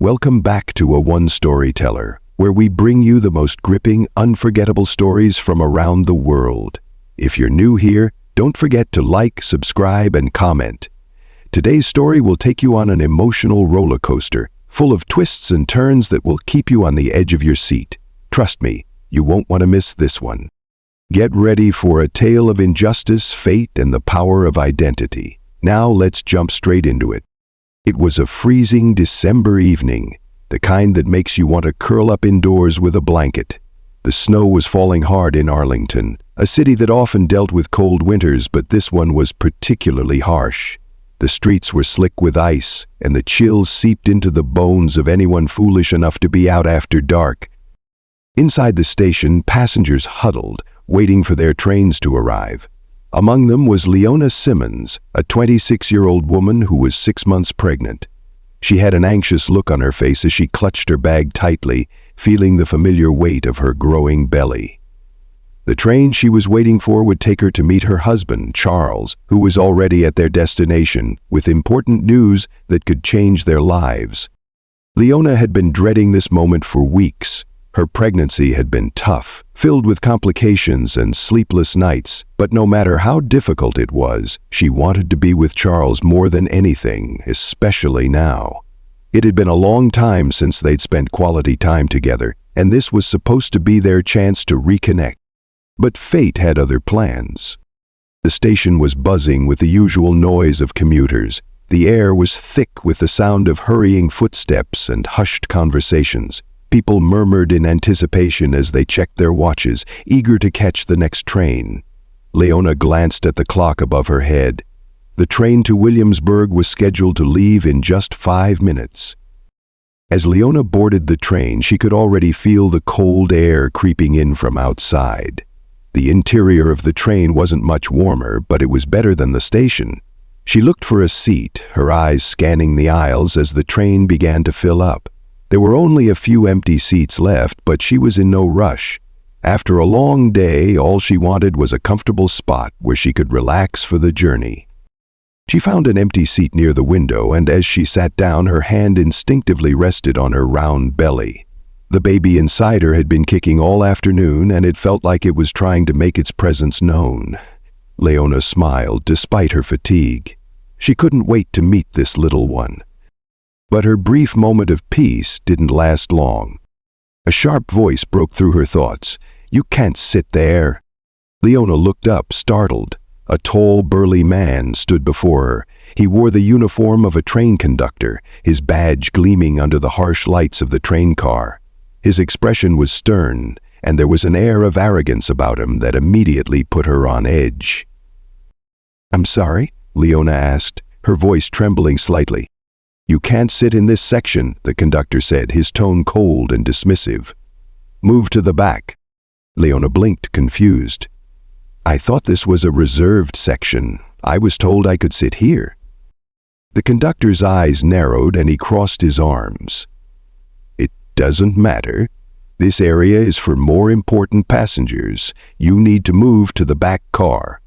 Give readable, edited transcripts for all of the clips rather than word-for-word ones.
Welcome back to A One Storyteller, where we bring you the most gripping, unforgettable stories from around the world. If you're new here, don't forget to like, subscribe, and comment. Today's story will take you on an emotional roller coaster, full of twists and turns that will keep you on the edge of your seat. Trust me, you won't want to miss this one. Get ready for a tale of injustice, fate, and the power of identity. Now let's jump straight into it. It was a freezing December evening, the kind that makes you want to curl up indoors with a blanket. The snow was falling hard in Arlington, a city that often dealt with cold winters, but this one was particularly harsh. The streets were slick with ice, and the chills seeped into the bones of anyone foolish enough to be out after dark. Inside the station, passengers huddled, waiting for their trains to arrive. Among them was Leona Simmons, a 26-year-old woman who was 6 months pregnant. She had an anxious look on her face as she clutched her bag tightly, feeling the familiar weight of her growing belly. The train she was waiting for would take her to meet her husband, Charles, who was already at their destination, with important news that could change their lives. Leona had been dreading this moment for weeks. Her pregnancy had been tough, filled with complications and sleepless nights, but no matter how difficult it was, she wanted to be with Charles more than anything, especially now. It had been a long time since they'd spent quality time together, and this was supposed to be their chance to reconnect. But fate had other plans. The station was buzzing with the usual noise of commuters. The air was thick with the sound of hurrying footsteps and hushed conversations. People murmured in anticipation as they checked their watches, eager to catch the next train. Leona glanced at the clock above her head. The train to Williamsburg was scheduled to leave in just 5 minutes. As Leona boarded the train, she could already feel the cold air creeping in from outside. The interior of the train wasn't much warmer, but it was better than the station. She looked for a seat, her eyes scanning the aisles as the train began to fill up. There were only a few empty seats left, but she was in no rush. After a long day, all she wanted was a comfortable spot where she could relax for the journey. She found an empty seat near the window, and as she sat down, her hand instinctively rested on her round belly. The baby inside her had been kicking all afternoon, and it felt like it was trying to make its presence known. Leona smiled despite her fatigue. She couldn't wait to meet this little one. But her brief moment of peace didn't last long. A sharp voice broke through her thoughts. "You can't sit there." Leona looked up, startled. A tall, burly man stood before her. He wore the uniform of a train conductor, his badge gleaming under the harsh lights of the train car. His expression was stern, and there was an air of arrogance about him that immediately put her on edge. "I'm sorry?" Leona asked, her voice trembling slightly. "You can't sit in this section," the conductor said, his tone cold and dismissive. "Move to the back." Leona blinked, confused. "I thought this was a reserved section. I was told I could sit here." The conductor's eyes narrowed and he crossed his arms. "It doesn't matter. This area is for more important passengers. You need to move to the back car."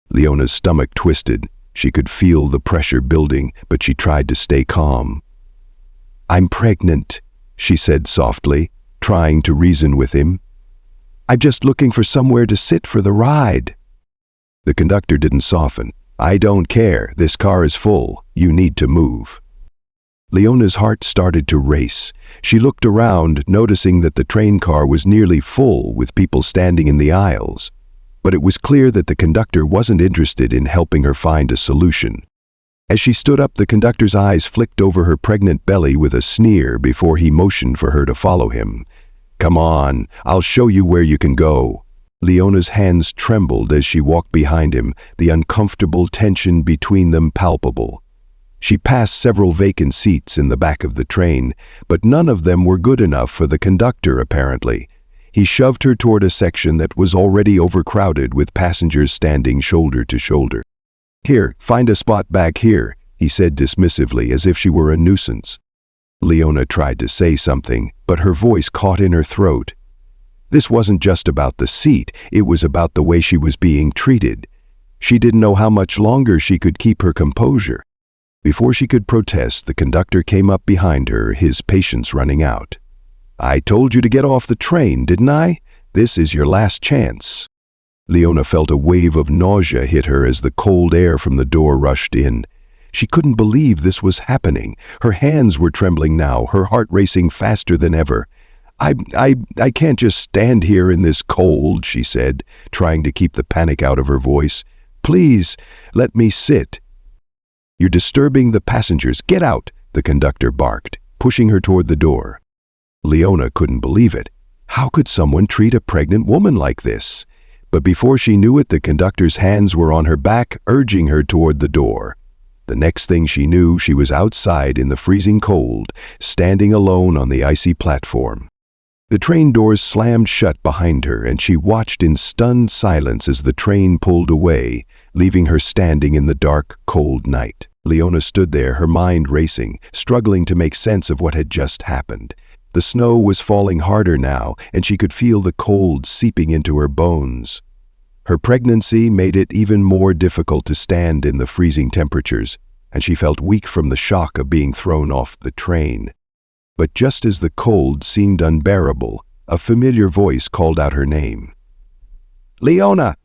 Leona's stomach twisted. She could feel the pressure building, but she tried to stay calm. "I'm pregnant," she said softly, trying to reason with him. "I'm just looking for somewhere to sit for the ride." The conductor didn't soften. "I don't care. This car is full. You need to move." Leona's heart started to race. She looked around, noticing that the train car was nearly full with people standing in the aisles. But it was clear that the conductor wasn't interested in helping her find a solution. As she stood up, the conductor's eyes flicked over her pregnant belly with a sneer before he motioned for her to follow him. "Come on, I'll show you where you can go." Leona's hands trembled as she walked behind him, the uncomfortable tension between them palpable. She passed several vacant seats in the back of the train, but none of them were good enough for the conductor, apparently. He shoved her toward a section that was already overcrowded with passengers standing shoulder to shoulder. "Here, find a spot back here," he said dismissively, as if she were a nuisance. Leona tried to say something, but her voice caught in her throat. This wasn't just about the seat, it was about the way she was being treated. She didn't know how much longer she could keep her composure. Before she could protest, the conductor came up behind her, his patience running out. "I told you to get off the train, didn't I? This is your last chance." Leona felt a wave of nausea hit her as the cold air from the door rushed in. She couldn't believe this was happening. Her hands were trembling now, her heart racing faster than ever. I can't just stand here in this cold," she said, trying to keep the panic out of her voice. "Please, let me sit." "You're disturbing the passengers. Get out," the conductor barked, pushing her toward the door. Leona couldn't believe it. How could someone treat a pregnant woman like this? But before she knew it, the conductor's hands were on her back, urging her toward the door. The next thing she knew, she was outside in the freezing cold, standing alone on the icy platform. The train doors slammed shut behind her, and she watched in stunned silence as the train pulled away, leaving her standing in the dark, cold night. Leona stood there, her mind racing, struggling to make sense of what had just happened. The snow was falling harder now, and she could feel the cold seeping into her bones. Her pregnancy made it even more difficult to stand in the freezing temperatures, and she felt weak from the shock of being thrown off the train. But just as the cold seemed unbearable, a familiar voice called out her name. "Leona!"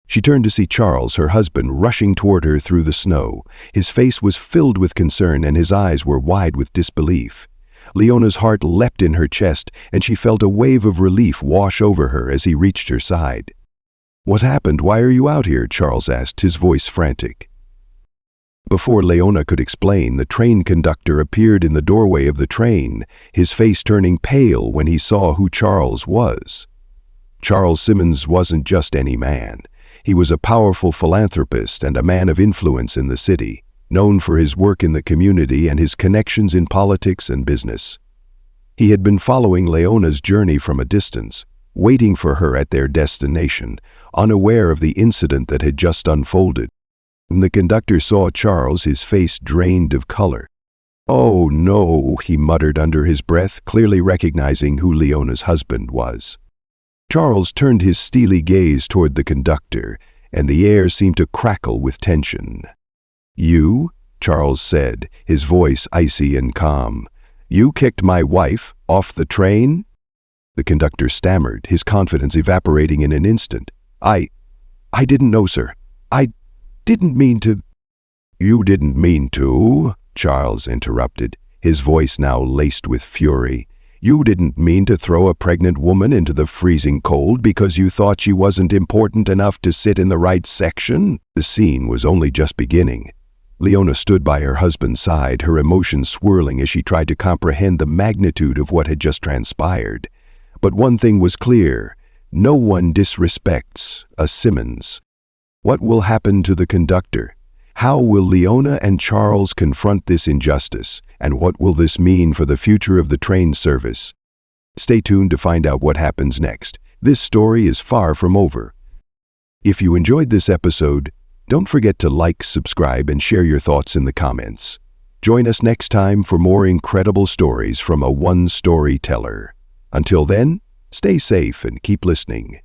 She turned to see Charles, her husband, rushing toward her through the snow. His face was filled with concern and his eyes were wide with disbelief. Leona's heart leapt in her chest, and she felt a wave of relief wash over her as he reached her side. "What happened? Why are you out here?" Charles asked, his voice frantic. Before Leona could explain, the train conductor appeared in the doorway of the train, his face turning pale when he saw who Charles was. Charles Simmons wasn't just any man. He was a powerful philanthropist and a man of influence in the city, known for his work in the community and his connections in politics and business. He had been following Leona's journey from a distance, waiting for her at their destination, unaware of the incident that had just unfolded. When the conductor saw Charles, his face drained of color. "Oh no," he muttered under his breath, clearly recognizing who Leona's husband was. Charles turned his steely gaze toward the conductor, and the air seemed to crackle with tension. "You?" Charles said, his voice icy and calm. "You kicked my wife off the train?" The conductor stammered, his confidence evaporating in an instant. I didn't know, sir. I didn't mean to." "You didn't mean to," Charles interrupted, his voice now laced with fury. "You didn't mean to throw a pregnant woman into the freezing cold because you thought she wasn't important enough to sit in the right section?" The scene was only just beginning. Leona stood by her husband's side, her emotions swirling as she tried to comprehend the magnitude of what had just transpired. But one thing was clear: no one disrespects a Simmons. What will happen to the conductor? How will Leona and Charles confront this injustice? And what will this mean for the future of the train service? Stay tuned to find out what happens next. This story is far from over. If you enjoyed this episode, don't forget to like, subscribe, and share your thoughts in the comments. Join us next time for more incredible stories from a one-story teller. Until then, stay safe and keep listening.